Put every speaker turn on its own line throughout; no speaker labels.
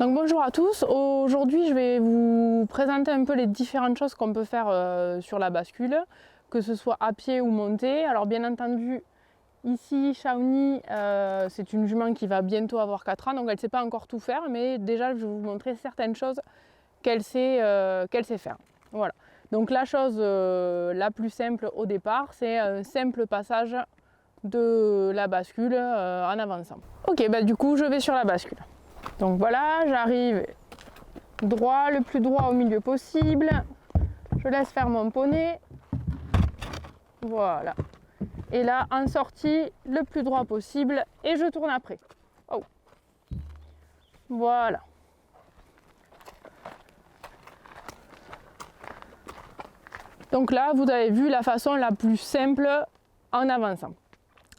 Donc bonjour à tous, aujourd'hui je vais vous présenter un peu les différentes choses qu'on peut faire sur la bascule, que ce soit à pied ou monté. Alors bien entendu, ici Shawnee, c'est une jument qui va bientôt avoir 4 ans, donc elle ne sait pas encore tout faire, mais déjà je vais vous montrer certaines choses qu'elle sait faire. Voilà. Donc la chose la plus simple au départ, c'est un simple passage de la bascule en avançant. Ok, bah du coup je vais sur la bascule. Donc voilà, j'arrive droit, le plus droit au milieu possible. Je laisse faire mon poney. Voilà. Et là, en sortie, le plus droit possible. Et je tourne après. Oh. Voilà. Donc là, vous avez vu la façon la plus simple en avançant.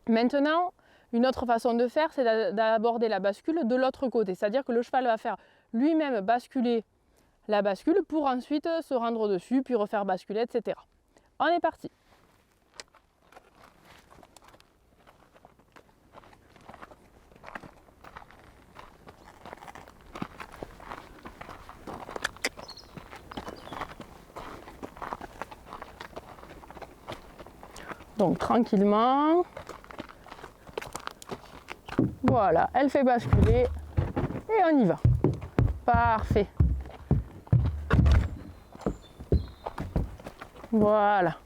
Maintenant, une autre façon de faire, c'est d'aborder la bascule de l'autre côté. C'est-à-dire que le cheval va faire lui-même basculer la bascule pour ensuite se rendre dessus, puis refaire basculer, etc. On est parti. Donc tranquillement. Voilà, elle fait basculer et on y va. Parfait. Voilà.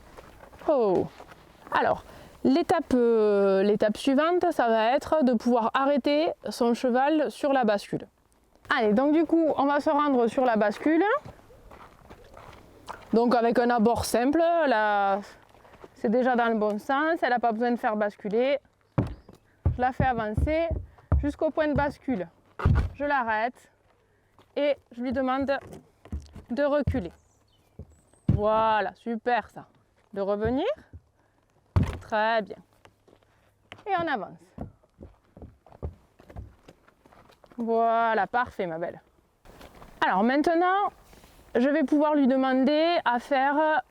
Oh. Alors, l'étape suivante, ça va être de pouvoir arrêter son cheval sur la bascule. Allez, donc du coup, on va se rendre sur la bascule. Donc avec un abord simple, là, c'est déjà dans le bon sens, elle n'a pas besoin de faire basculer. Je la fais avancer jusqu'au point de bascule. Je l'arrête et je lui demande de reculer. Voilà, super ça. De revenir. Très bien. Et on avance. Voilà, parfait ma belle. Alors maintenant, je vais pouvoir lui demander à faire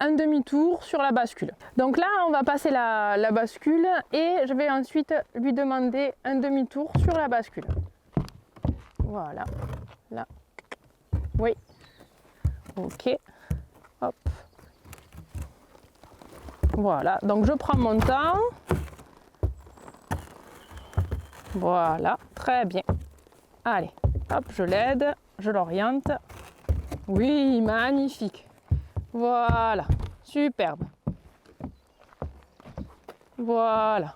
un demi-tour sur la bascule. Donc là, on va passer la bascule et je vais ensuite lui demander un demi-tour sur la bascule. Voilà. Là. Oui. Ok. Hop. Voilà. Donc je prends mon temps. Voilà. Très bien. Allez. Hop, je l'aide. Je l'oriente. Oui, magnifique. Voilà. Superbe. Voilà.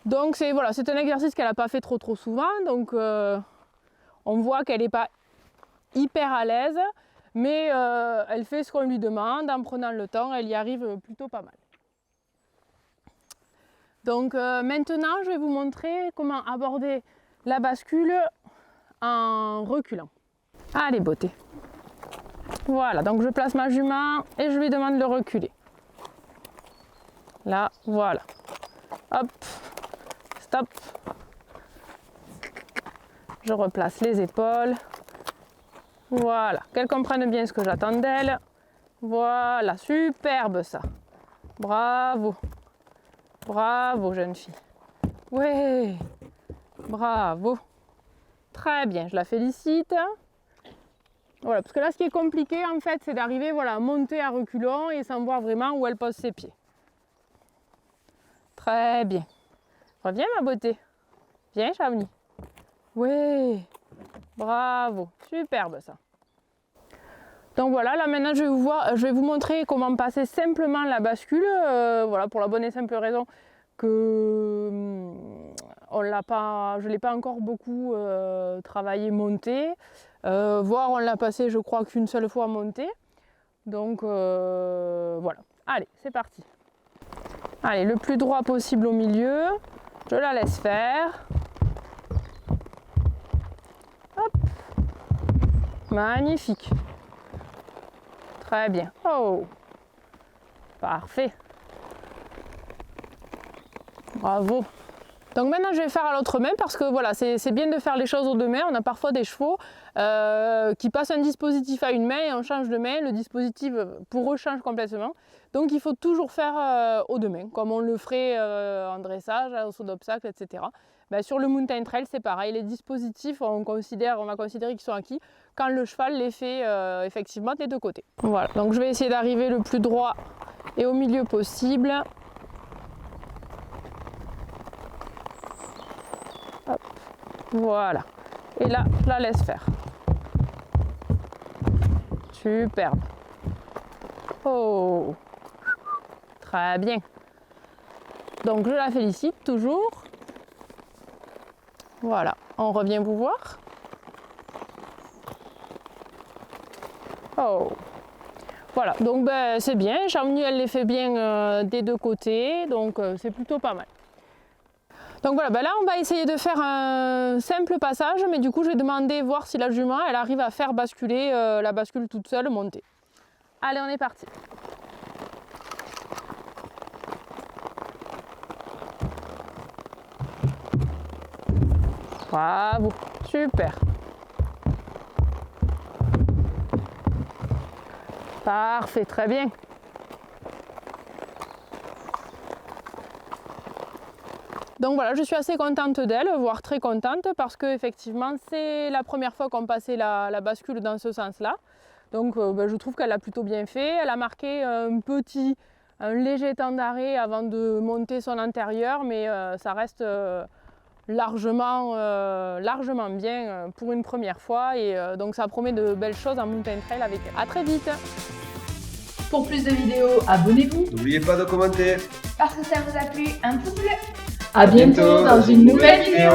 Donc c'est voilà, c'est un exercice qu'elle n'a pas fait trop souvent. Donc on voit qu'elle n'est pas hyper à l'aise. Mais elle fait ce qu'on lui demande, en prenant le temps, elle y arrive plutôt pas mal. Donc maintenant, je vais vous montrer comment aborder la bascule en reculant. Allez, beauté. Voilà, donc je place ma jument et je lui demande de reculer. Là, voilà. Hop, stop. Je replace les épaules. Voilà, qu'elle comprenne bien ce que j'attends d'elle. Voilà, superbe ça. Bravo. Bravo, jeune fille. Ouais. Bravo. Très bien, je la félicite. Voilà, parce que là, ce qui est compliqué, en fait, c'est d'arriver voilà, à monter à reculons et sans voir vraiment où elle pose ses pieds. Très bien. Reviens, ma beauté. Viens, Shawnee. Ouais. Bravo, superbe ça. Donc voilà, là maintenant je vais vous montrer comment passer simplement la bascule, voilà, pour la bonne et simple raison que je ne l'ai pas encore beaucoup travaillé monté, voire on l'a passé je crois qu'une seule fois monté. Donc voilà, allez c'est parti. Allez, le plus droit possible au milieu, je la laisse faire. Hop. Magnifique. Très bien. Oh. Parfait. Bravo. Donc maintenant je vais faire à l'autre main parce que voilà, c'est bien de faire les choses aux deux mains. On a parfois des chevaux qui passent un dispositif à une main et on change de main. Le dispositif pour eux change complètement. Donc il faut toujours faire aux deux mains, comme on le ferait en dressage, au saut d'obstacle, etc. Ben, sur le mountain trail, c'est pareil. Les dispositifs, on va considérer qu'ils sont acquis quand le cheval les fait effectivement des deux côtés. Voilà, donc je vais essayer d'arriver le plus droit et au milieu possible. Hop, voilà. Et là, je la laisse faire. Superbe. Oh, très bien. Donc je la félicite toujours. Voilà, on revient vous voir. Oh, voilà, donc ben, c'est bien. Chamonix, elle les fait bien des deux côtés, donc c'est plutôt pas mal. Donc voilà, ben là on va essayer de faire un simple passage, mais du coup je vais demander voir si la jument elle arrive à faire basculer la bascule toute seule, monter. Allez, on est parti. Bravo, super. Parfait, très bien. Donc voilà, je suis assez contente d'elle, voire très contente, parce que effectivement c'est la première fois qu'on passait la bascule dans ce sens-là. Donc je trouve qu'elle a plutôt bien fait. Elle a marqué un léger temps d'arrêt avant de monter son antérieur, mais ça reste largement bien pour une première fois, et donc ça promet de belles choses en mountain trail avec elle. A très vite.
Pour plus de vidéos, abonnez-vous.
N'oubliez pas de commenter.
Parce que ça vous a plu, un pouce bleu.
À bientôt dans une nouvelle vidéo.